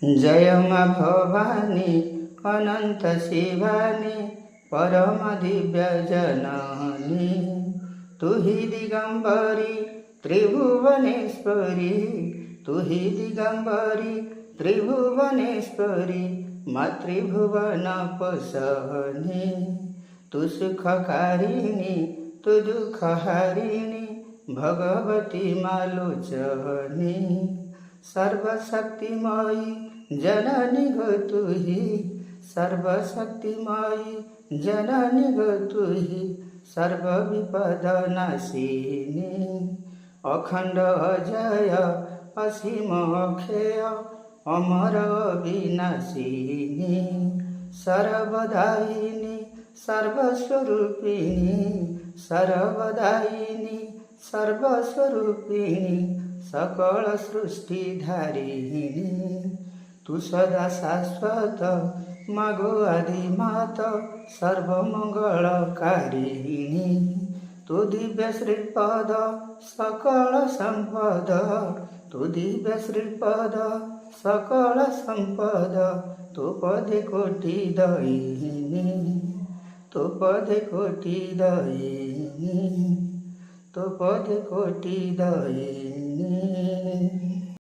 जय मा भवानी अनंत शिवानी परम दिव्य जननी तु हि दिगंबरी त्रिभुवनेश्वरी तु हि दिगंबरी त्रिभुवनेश्वरी मातृभुवन पोषणी तु सुखकारिणी तु दुःखहारिणी भगवती मालोचनी सर्वशक्तिमयी जननी गो तु हि सर्वशक्तिमयी जननी गो तु हि सर्वविपदनाशिनी अखंड अजय असीम अक्षय अमर विनाशिनी सर्वदायिनी सर्वस्वरूपिणी सर्वदायिनी सर्वस्वरूपिणी सकल सृष्टि धारिणी तु सदा शाश्वत मागो आदि मात सर्वमंगलकारिणी तु दिव्य श्रीपद सकल संपद तु दिव्य श्रीपद सकल संपद तु पदे कोटि दयिनी तु पदे कोटि दयिनी तु पदे कोटि दयिनी।